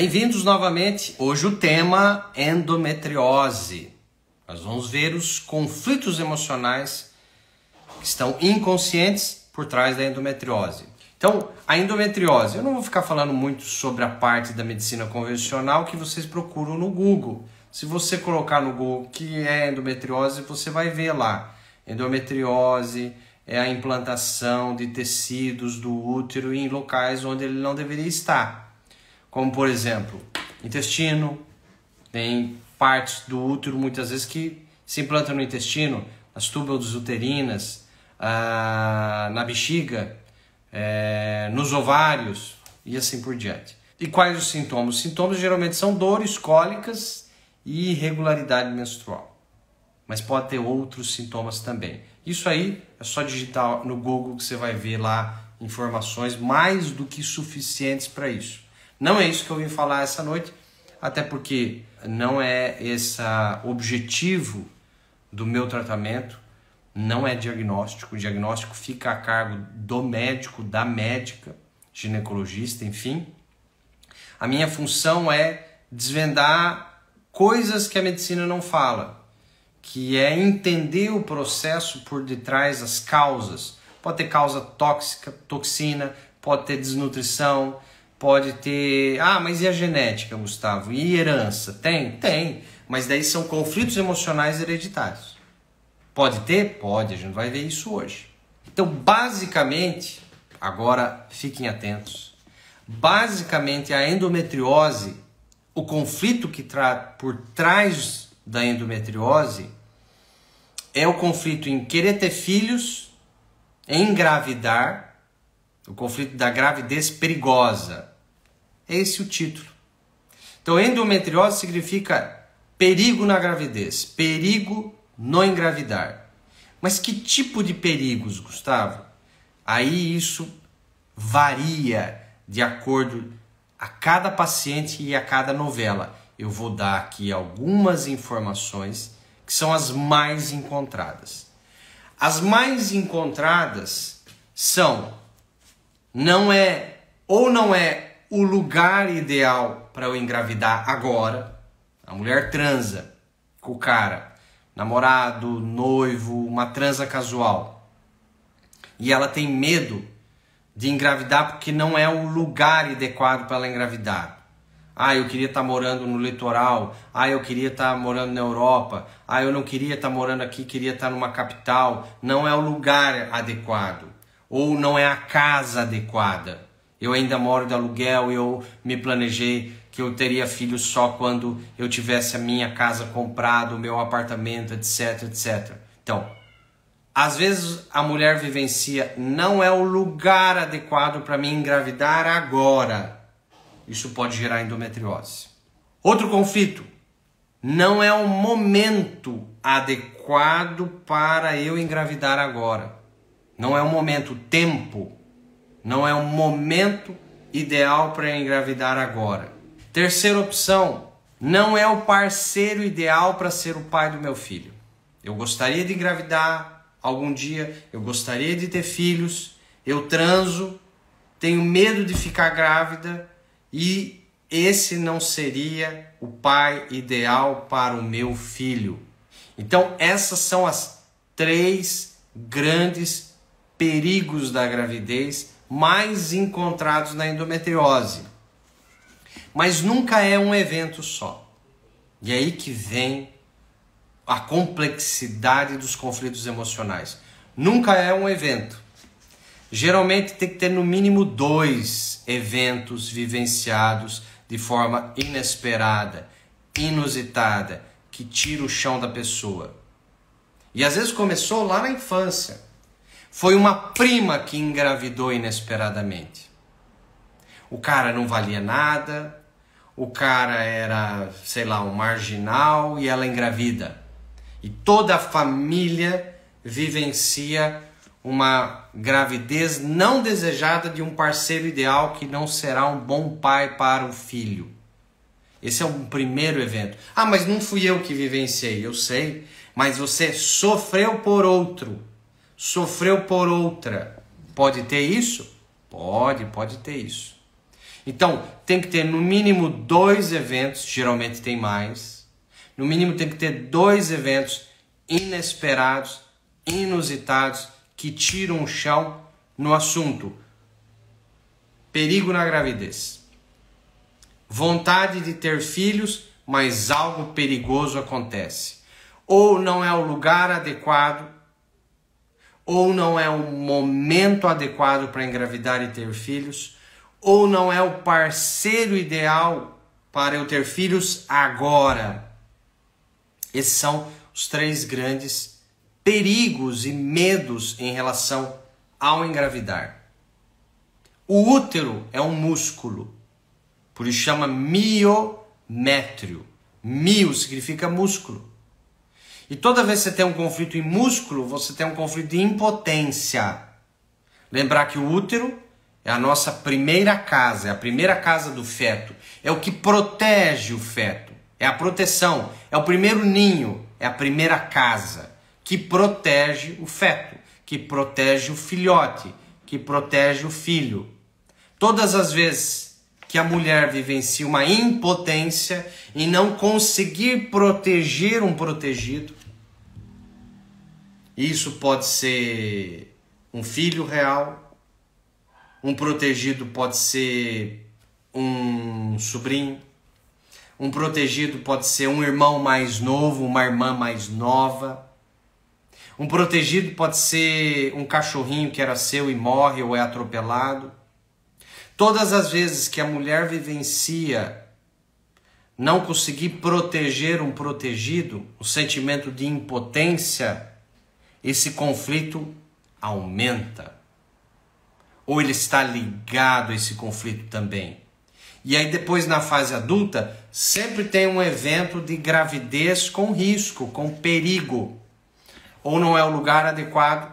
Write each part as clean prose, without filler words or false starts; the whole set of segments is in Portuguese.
Bem-vindos novamente. Hoje o tema endometriose. Nós vamos ver os conflitos emocionais que estão inconscientes por trás da endometriose. Então, a endometriose, eu não vou ficar falando muito sobre a parte da medicina convencional que vocês procuram no Google. Se você colocar no Google o que é endometriose, você vai ver lá. Endometriose é a implantação de tecidos do útero em locais onde ele não deveria estar. Como, por exemplo, intestino, tem partes do útero muitas vezes que se implantam no intestino, nas túbulas uterinas, na bexiga, nos ovários e assim por diante. E quais os sintomas? Os sintomas geralmente são dores, cólicas e irregularidade menstrual. Mas pode ter outros sintomas também. Isso aí é só digitar no Google que você vai ver lá informações mais do que suficientes para isso. Não é isso que eu vim falar essa noite, até porque não é esse o objetivo do meu tratamento, não é diagnóstico. O diagnóstico fica a cargo do médico, da médica, ginecologista, enfim. A minha função é desvendar coisas que a medicina não fala, que é entender o processo por detrás das causas. Pode ter causa tóxica, toxina, pode ter desnutrição, pode ter... Ah, mas e a genética, Gustavo? E herança? Tem. Mas daí são conflitos emocionais hereditários. Pode ter? Pode. A gente vai ver isso hoje. Então, basicamente, agora fiquem atentos. Basicamente, a endometriose, o conflito que por trás da endometriose é o conflito em querer ter filhos, engravidar, o conflito da gravidez perigosa. Esse é o título. Então, endometriose significa perigo na gravidez, perigo no engravidar. Mas que tipo de perigos, Gustavo? Aí isso varia de acordo a cada paciente e a cada novela. Eu vou dar aqui algumas informações que são as mais encontradas. As mais encontradas são... Não é o lugar ideal para eu engravidar agora. A mulher transa com o cara, namorado, noivo, uma transa casual. E ela tem medo de engravidar porque não é o lugar adequado para ela engravidar. Ah, eu queria estar morando no litoral. Ah, eu queria estar morando na Europa. Ah, eu não queria estar morando aqui, queria estar numa capital. Não é o lugar adequado. Ou não é a casa adequada. Eu ainda moro de aluguel, eu me planejei que eu teria filhos só quando eu tivesse a minha casa comprada, o meu apartamento, etc, etc. Então, às vezes a mulher vivencia, não é o lugar adequado para mim engravidar agora. Isso pode gerar endometriose. Outro conflito, não é o momento adequado para eu engravidar agora. Não é um momento, tempo. Não é um momento ideal para engravidar agora. Terceira opção, não é o parceiro ideal para ser o pai do meu filho. Eu gostaria de engravidar algum dia, eu gostaria de ter filhos, eu transo, tenho medo de ficar grávida e esse não seria o pai ideal para o meu filho. Então essas são as 3 grandes perigos da gravidez mais encontrados na endometriose. Mas nunca é um evento só. E é aí que vem a complexidade dos conflitos emocionais. Nunca é um evento. Geralmente tem que ter no mínimo 2 eventos vivenciados de forma inesperada, inusitada, que tira o chão da pessoa. E às vezes começou lá na infância. Foi uma prima que engravidou inesperadamente. O cara não valia nada, o cara era, sei lá, um marginal e ela engravida. E toda a família vivencia uma gravidez não desejada de um parceiro ideal que não será um bom pai para o filho. Esse é um primeiro evento. Ah, mas não fui eu que vivenciei, eu sei, mas você sofreu por outro. Sofreu por outra. Pode ter isso? Pode ter isso. Então, tem que ter no mínimo 2 eventos, geralmente tem mais. No mínimo tem que ter 2 eventos inesperados, inusitados, que tiram o chão no assunto. Perigo na gravidez. Vontade de ter filhos, mas algo perigoso acontece. Ou não é o lugar adequado, ou não é o momento adequado para engravidar e ter filhos, ou não é o parceiro ideal para eu ter filhos agora. Esses são os 3 grandes perigos e medos em relação ao engravidar. O útero é um músculo, por isso chama miométrio. Mio significa músculo. E toda vez que você tem um conflito em músculo, você tem um conflito de impotência. Lembrar que o útero é a nossa primeira casa, é a primeira casa do feto. É o que protege o feto. É a proteção, é o primeiro ninho, é a primeira casa que protege o feto, que protege o filhote, que protege o filho. Todas as vezes que a mulher vivencia uma impotência em não conseguir proteger um protegido, isso pode ser um filho real, um protegido pode ser um sobrinho, um protegido pode ser um irmão mais novo, uma irmã mais nova. Um protegido pode ser um cachorrinho que era seu e morre ou é atropelado. Todas as vezes que a mulher vivencia não conseguir proteger um protegido, o sentimento de impotência, esse conflito aumenta. Ou ele está ligado a esse conflito também. E aí depois na fase adulta, sempre tem um evento de gravidez com risco, com perigo. Ou não é o lugar adequado,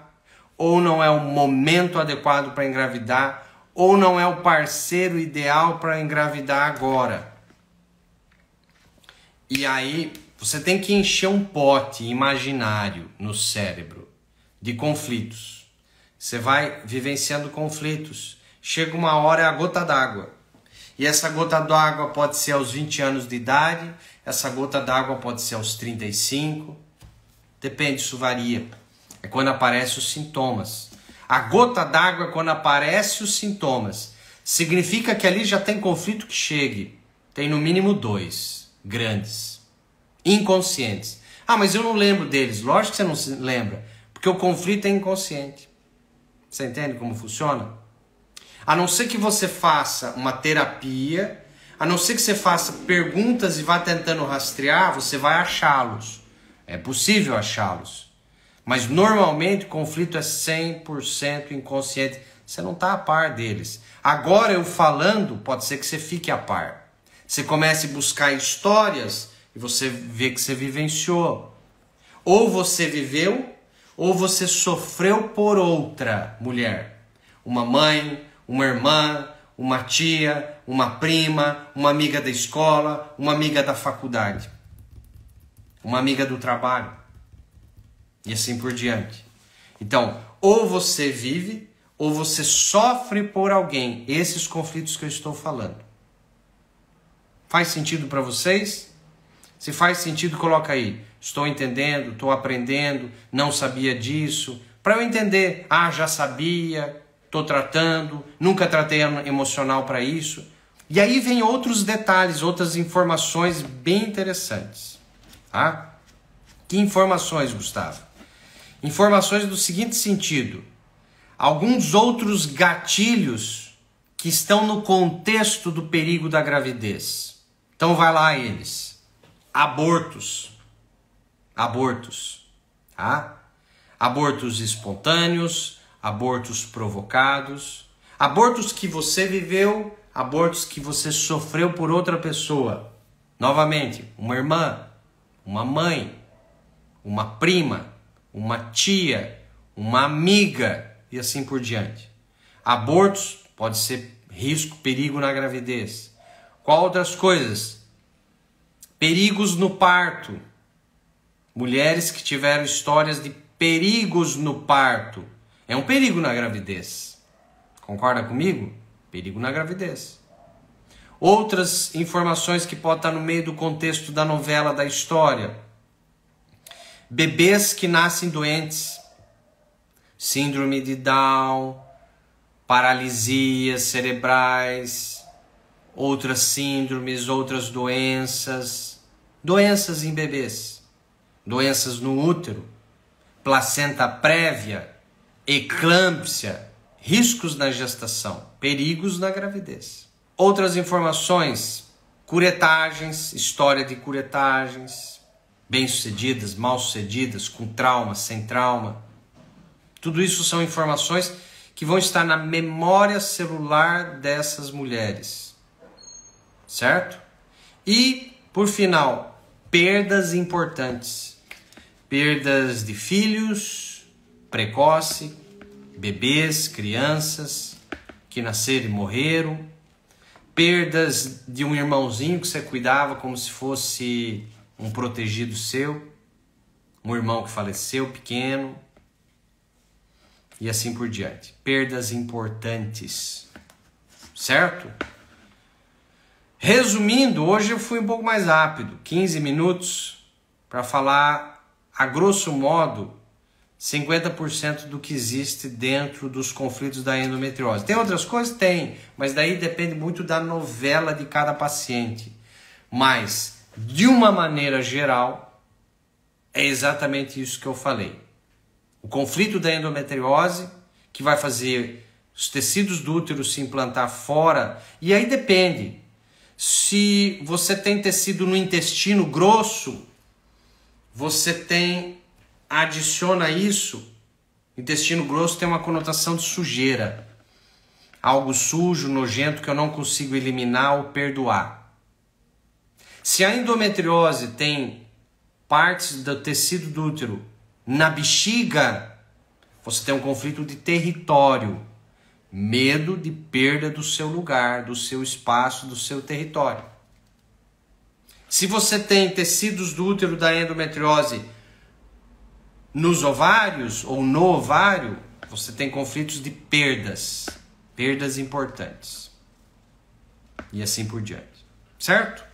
ou não é o momento adequado para engravidar, ou não é o parceiro ideal para engravidar agora. E aí você tem que encher um pote imaginário no cérebro de conflitos. Você vai vivenciando conflitos. Chega uma hora, é a gota d'água. E essa gota d'água pode ser aos 20 anos de idade, essa gota d'água pode ser aos 35. Depende, isso varia. É quando aparecem os sintomas. A gota d'água é quando aparecem os sintomas. Significa que ali já tem conflito que chegue. Tem no mínimo 2 grandes. Inconscientes. Ah, mas eu não lembro deles. Lógico que você não se lembra. Porque o conflito é inconsciente. Você entende como funciona? A não ser que você faça uma terapia, a não ser que você faça perguntas e vá tentando rastrear, você vai achá-los. É possível achá-los. Mas normalmente o conflito é 100% inconsciente. Você não está a par deles. Agora eu falando, pode ser que você fique a par. Você comece a buscar histórias e você vê que você vivenciou. Ou você viveu, ou você sofreu por outra mulher. Uma mãe, uma irmã, uma tia, uma prima, uma amiga da escola, uma amiga da faculdade, uma amiga do trabalho e assim por diante. Então, ou você vive ou você sofre por alguém. Esses conflitos que eu estou falando. Faz sentido para vocês? Se faz sentido, coloca aí. Estou entendendo, estou aprendendo, não sabia disso. Para eu entender, já sabia, estou tratando, nunca tratei emocional para isso. E aí vem outros detalhes, outras informações bem interessantes. Tá? Que informações, Gustavo? Informações do seguinte sentido. Alguns outros gatilhos que estão no contexto do perigo da gravidez. Então vai lá eles. Abortos. Tá? Abortos espontâneos, abortos provocados, abortos que você viveu, abortos que você sofreu por outra pessoa. Novamente, uma irmã, uma mãe, uma prima, uma tia, uma amiga e assim por diante. Abortos pode ser risco, perigo na gravidez. Qual outras coisas? Perigos no parto. Mulheres que tiveram histórias de perigos no parto. É um perigo na gravidez. Concorda comigo? Perigo na gravidez. Outras informações que podem estar no meio do contexto da novela, da história. Bebês que nascem doentes, síndrome de Down, paralisias cerebrais, outras síndromes, outras doenças, doenças em bebês, doenças no útero, placenta prévia, eclâmpsia, riscos na gestação, perigos na gravidez. Outras informações, curetagens, história de curetagens, bem-sucedidas, mal-sucedidas, com trauma, sem trauma. Tudo isso são informações que vão estar na memória celular dessas mulheres, certo? E, por final, perdas importantes. Perdas de filhos precoce, bebês, crianças que nasceram e morreram, perdas de um irmãozinho que você cuidava como se fosse um protegido seu, um irmão que faleceu pequeno, e assim por diante. Perdas importantes, certo? Resumindo, hoje eu fui um pouco mais rápido, 15 minutos, para falar, a grosso modo, 50% do que existe dentro dos conflitos da endometriose. Tem outras coisas? Tem, mas daí depende muito da novela de cada paciente. Mas, de uma maneira geral, é exatamente isso que eu falei. O conflito da endometriose, que vai fazer os tecidos do útero se implantar fora, e aí depende. Se você tem tecido no intestino grosso, você adiciona isso. Intestino grosso tem uma conotação de sujeira, algo sujo, nojento que eu não consigo eliminar ou perdoar. Se a endometriose tem partes do tecido do útero na bexiga, você tem um conflito de território, medo de perda do seu lugar, do seu espaço, do seu território. Se você tem tecidos do útero da endometriose nos ovários ou no ovário, você tem conflitos de perdas importantes. E assim por diante. Certo?